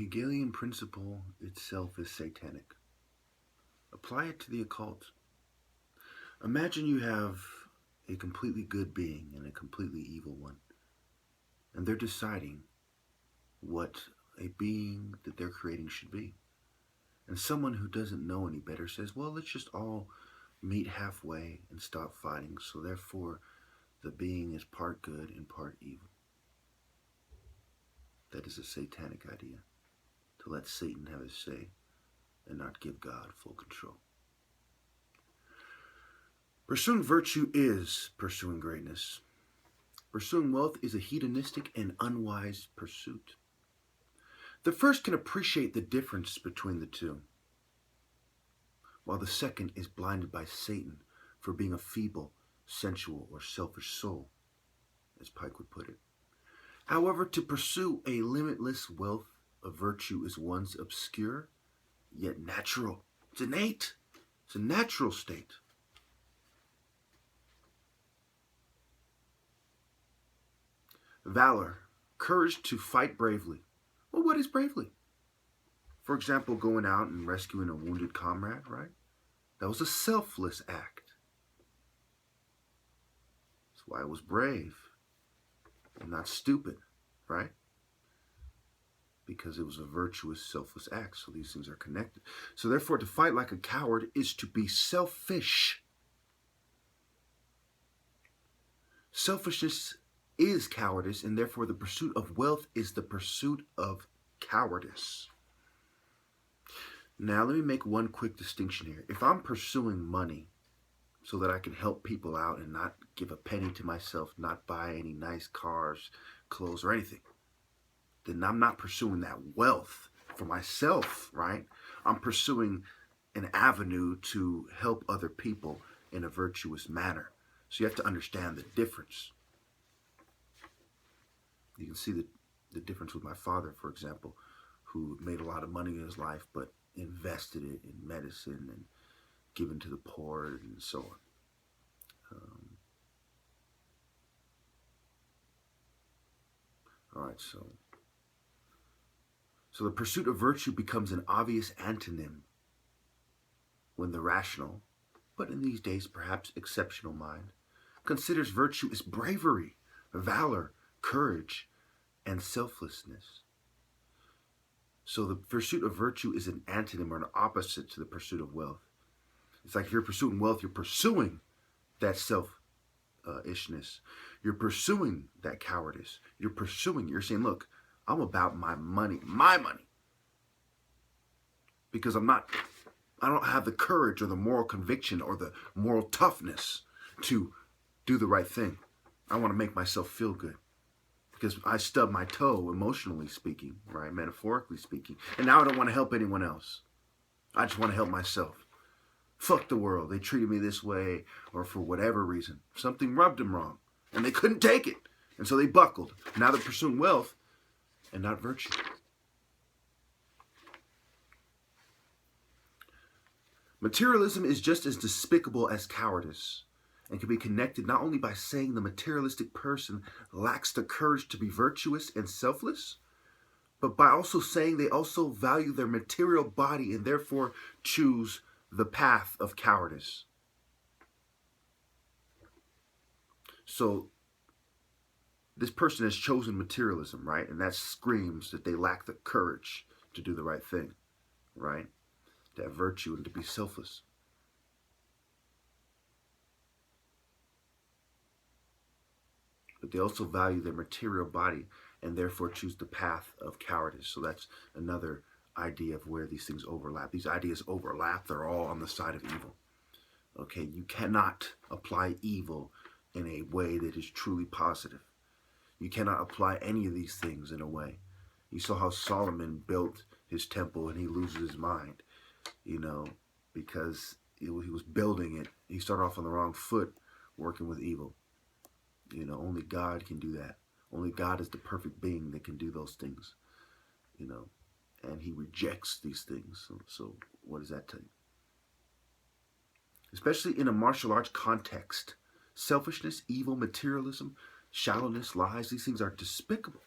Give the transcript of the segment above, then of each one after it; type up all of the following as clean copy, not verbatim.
Hegelian principle itself is satanic. Apply it to the occult. Imagine you have a completely good being and a completely evil one, and they're deciding what a being that they're creating should be. And someone who doesn't know any better says, well, let's just all meet halfway and stop fighting, so therefore the being is part good and part evil. That is a satanic idea, to let Satan have his say and not give God full control. Pursuing virtue is pursuing greatness. Pursuing wealth is a hedonistic and unwise pursuit. The first can appreciate the difference between the two, while the second is blinded by Satan for being a feeble, sensual, or selfish soul, as Pike would put it. However, to pursue a limitless wealth of virtue is one's obscure, yet natural. It's innate. It's a natural state. Valor, courage to fight bravely. Well, what is bravely? For example, going out and rescuing a wounded comrade, right? That was a selfless act. That's why it was brave and not stupid, right? Because it was a virtuous, selfless act. So these things are connected. So therefore, to fight like a coward is to be selfish. Selfishness is cowardice, and therefore the pursuit of wealth is the pursuit of cowardice. Now, let me make one quick distinction here. If I'm pursuing money so that I can help people out and not give a penny to myself, not buy any nice cars, clothes, or anything, then I'm not pursuing that wealth for myself, right? I'm pursuing an avenue to help other people in a virtuous manner. So you have to understand the difference. You can see the difference with my father, for example, who made a lot of money in his life, but invested it in medicine and given to the poor and so on. All right, so the pursuit of virtue becomes an obvious antonym when the rational, but in these days perhaps exceptional mind, considers virtue as bravery, valor, courage, and selflessness. So the pursuit of virtue is an antonym or an opposite to the pursuit of wealth. It's like if you're pursuing wealth, you're pursuing that selfishness. You're pursuing that cowardice. You're saying, look, I'm about my money. Because I don't have the courage or the moral conviction or the moral toughness to do the right thing. I want to make myself feel good. Because I stubbed my toe, emotionally speaking, right? Metaphorically speaking. And now I don't want to help anyone else. I just want to help myself. Fuck the world. They treated me this way, or for whatever reason. Something rubbed them wrong. And they couldn't take it. And so they buckled. Now they're pursuing wealth and not virtue. Materialism is just as despicable as cowardice, and can be connected not only by saying the materialistic person lacks the courage to be virtuous and selfless, but by also saying they also value their material body and therefore choose the path of cowardice. So this person has chosen materialism, right? And that screams that they lack the courage to do the right thing, right? To have virtue and to be selfless. But they also value their material body and therefore choose the path of cowardice. So that's another idea of where these things overlap. These ideas overlap. They're all on the side of evil. Okay, you cannot apply evil in a way that is truly positive. You cannot apply any of these things in a way. You saw how Solomon built his temple and he loses his mind, because he was building it. He started off on the wrong foot working with evil. Only God can do that. Only God is the perfect being that can do those things, and he rejects these things. So what does that tell you? Especially in a martial arts context, selfishness, evil, materialism, shallowness, lies, these things are despicable.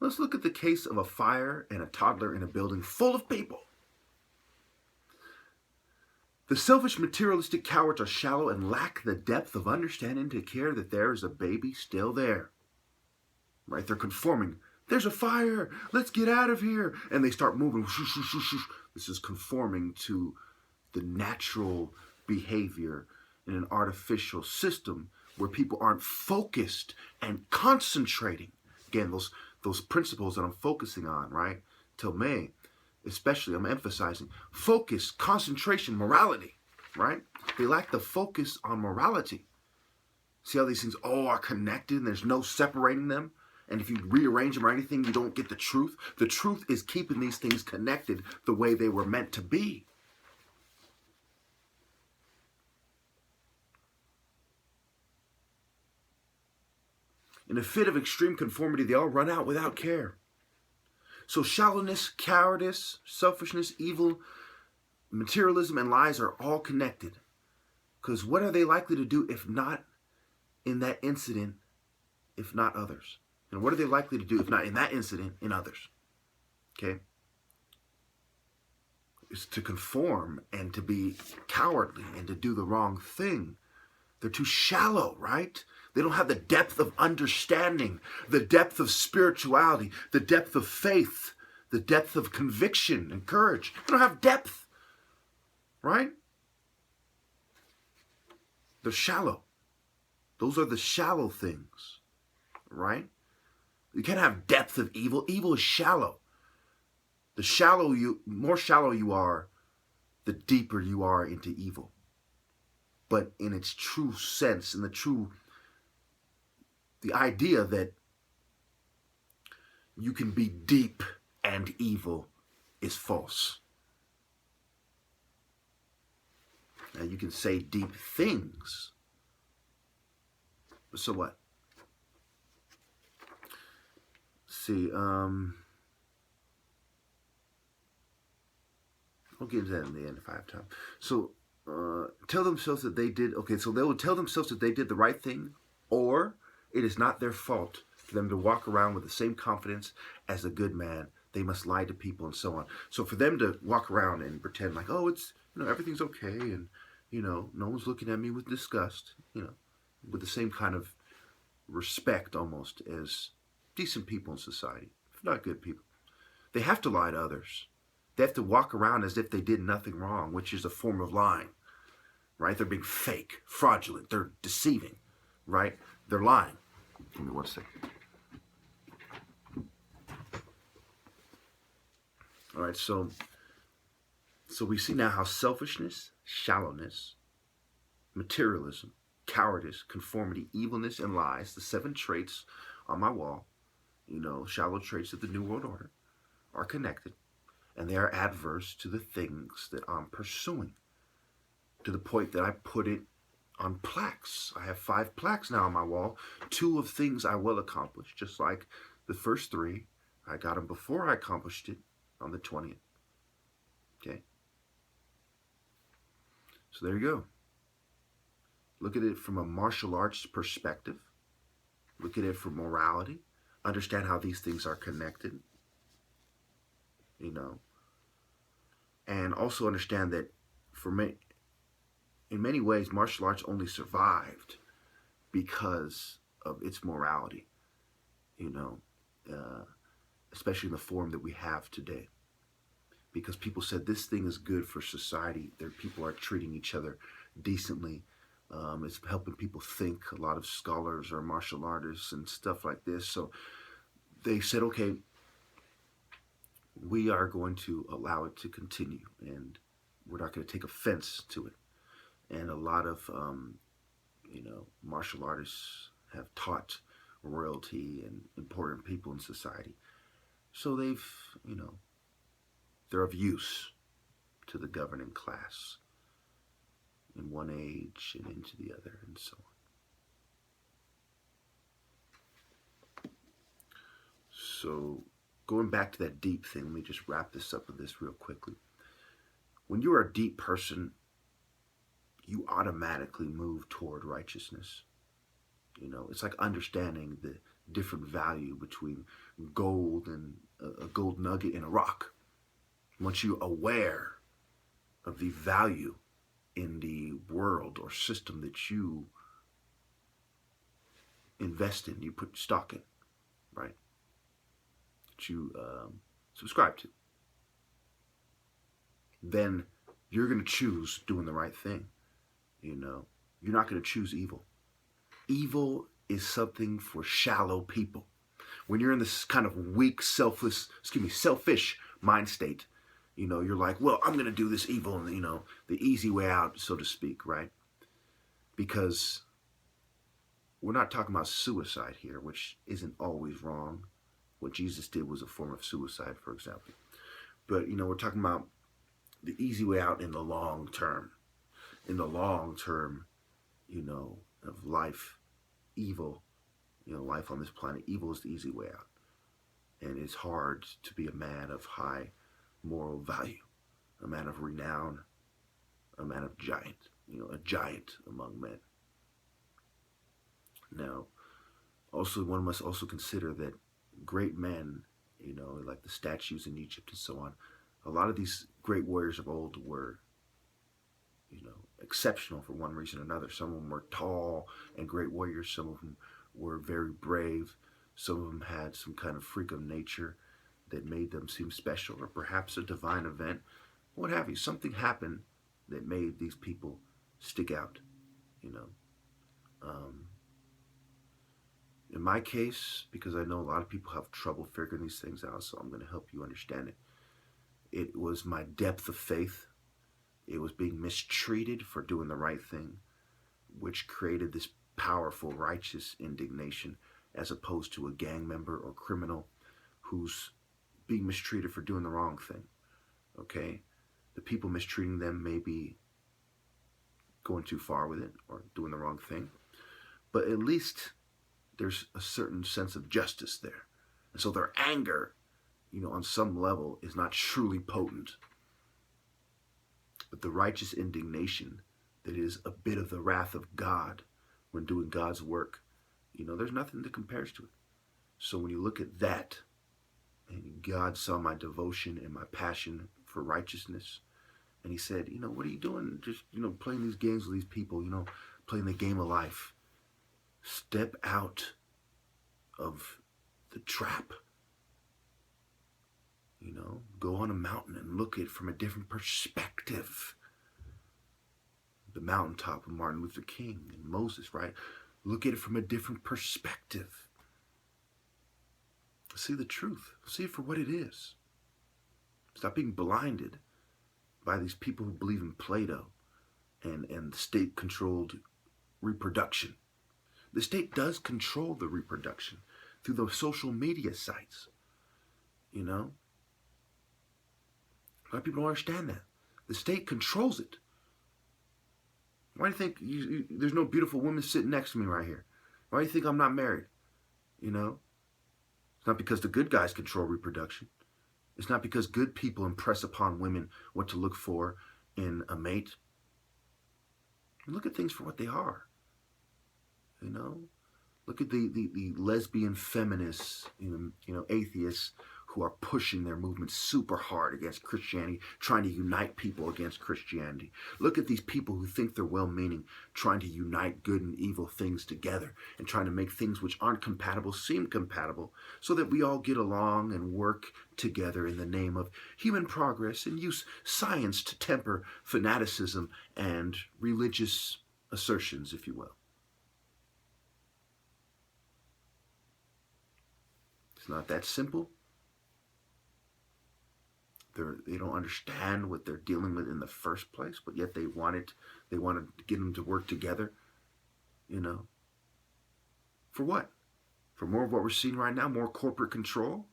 Let's look at the case of a fire and a toddler in a building full of people. The selfish, materialistic cowards are shallow and lack the depth of understanding to care that there is a baby still there. Right? They're conforming. There's a fire. Let's get out of here. And they start moving. This is conforming to the natural behavior in an artificial system where people aren't focused and concentrating. Again, those principles that I'm focusing on, right? Till May, especially, I'm emphasizing focus, concentration, morality, right? They lack the focus on morality. See how these things all are connected and there's no separating them? And if you rearrange them or anything, you don't get the truth. The truth is keeping these things connected the way they were meant to be. In a fit of extreme conformity, they all run out without care. So shallowness, cowardice, selfishness, evil, materialism, and lies are all connected. Because what are they likely to do if not in that incident, if not others? And what are they likely to do if not in that incident, in others? Okay? It's to conform and to be cowardly and to do the wrong thing. They're too shallow, right? They don't have the depth of understanding, the depth of spirituality, the depth of faith, the depth of conviction and courage. They don't have depth, right? They're shallow. Those are the shallow things, right? You can't have depth of evil. Evil is shallow. More shallow you are, the deeper you are into evil. But in its true sense, in the idea that you can be deep and evil is false. Now you can say deep things. So what? See, I'll get into that in the end if I have time. So, tell themselves that they did, so they will tell themselves that they did the right thing, or it is not their fault for them to walk around with the same confidence as a good man. They must lie to people and so on. So for them to walk around and pretend like, oh, it's, everything's okay, and, no one's looking at me with disgust, with the same kind of respect almost as decent people in society, if not good people. They have to lie to others. They have to walk around as if they did nothing wrong, which is a form of lying, right? They're being fake, fraudulent. They're deceiving, right? They're lying. Give me one second. All right, so we see now how selfishness, shallowness, materialism, cowardice, conformity, evilness, and lies, the 7 traits on my wall, shallow traits of the New World Order, are connected. And they are adverse to the things that I'm pursuing, to the point that I put it on plaques. I have 5 plaques now on my wall, 2 of things I will accomplish, just like the first 3. I got them before I accomplished it on the 20th. Okay? So there you go. Look at it from a martial arts perspective. Look at it from morality. Understand how these things are connected. And also understand that in many ways, martial arts only survived because of its morality, especially in the form that we have today. Because people said this thing is good for society. People are treating each other decently. It's helping people think. A lot of scholars are martial artists and stuff like this. So they said, okay, we are going to allow it to continue, and we're not going to take offense to it. And a lot of, martial artists have taught royalty and important people in society. So they're of use to the governing class in one age and into the other, and so on. So going back to that deep thing, let me just wrap this up with this real quickly. When you are a deep person, you automatically move toward righteousness. It's like understanding the different value between gold and a gold nugget and a rock. Once you're aware of the value in the world or system that you invest in, you put stock in, right? That you subscribe to, then you're going to choose doing the right thing. You know, you're not going to choose evil. Evil is something for shallow people. When you're in this kind of weak, selfish mind state, you know, you're like, well, I'm going to do this evil, and, you know, the easy way out, so to speak, right? Because we're not talking about suicide here, which isn't always wrong. What Jesus did was a form of suicide, for example. But, you know, we're talking about the easy way out in the long term. In the long term, you know, of life, evil, you know, life on this planet, evil is the easy way out. And it's hard to be a man of high moral value, a man of renown, a man of giant, you know, a giant among men. Now, also, one must also consider that great men, you know, like the statues in Egypt and so on, a lot of these great warriors of old were, you know, exceptional for one reason or another. Some of them were tall and great warriors. Some of them were very brave. Some of them had some kind of freak of nature that made them seem special, or perhaps a divine event, what have you. Something happened that made these people stick out, you know. In my case, because I know a lot of people have trouble figuring these things out, so I'm going to help you understand it. It was my depth of faith. It was being mistreated for doing the right thing, which created this powerful, righteous indignation, as opposed to a gang member or criminal who's being mistreated for doing the wrong thing. Okay? The people mistreating them may be going too far with it or doing the wrong thing, but at least there's a certain sense of justice there. And so their anger, you know, on some level is not truly potent. But the righteous indignation that is a bit of the wrath of God when doing God's work, you know, there's nothing that compares to it. So when you look at that, and God saw my devotion and my passion for righteousness, and he said, you know, what are you doing? Just, you know, playing these games with these people, you know, playing the game of life. Step out of the trap. You know, go on a mountain and look at it from a different perspective. The mountaintop of Martin Luther King and Moses, right? Look at it from a different perspective. See the truth. See it for what it is. Stop being blinded by these people who believe in Plato and state-controlled reproduction. The state does control the reproduction through those social media sites. You know? A lot of people don't understand that. The state controls it. Why do you think there's no beautiful women sitting next to me right here? Why do you think I'm not married? You know? It's not because the good guys control reproduction. It's not because good people impress upon women what to look for in a mate. Look at things for what they are. You know? Look at the lesbian feminists, you know, atheists who are pushing their movement super hard against Christianity, trying to unite people against Christianity. Look at these people who think they're well-meaning, trying to unite good and evil things together and trying to make things which aren't compatible seem compatible so that we all get along and work together in the name of human progress and use science to temper fanaticism and religious assertions, if you will. It's not that simple. They don't understand what they're dealing with in the first place, but yet they want to get them to work together, you know. For what? For more of what we're seeing right now, more corporate control?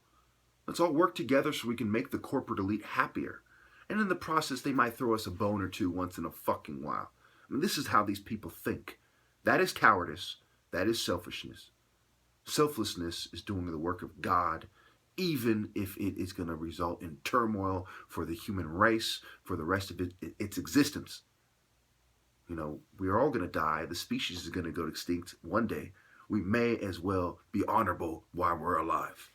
Let's all work together so we can make the corporate elite happier. And in the process, they might throw us a bone or two once in a fucking while. I mean, this is how these people think. That is cowardice. That is selfishness. Selflessness is doing the work of God, even if it is going to result in turmoil for the human race, for the rest of its existence. You know, we're all going to die. The species is going to go extinct one day. we may as well be honorable while we're alive.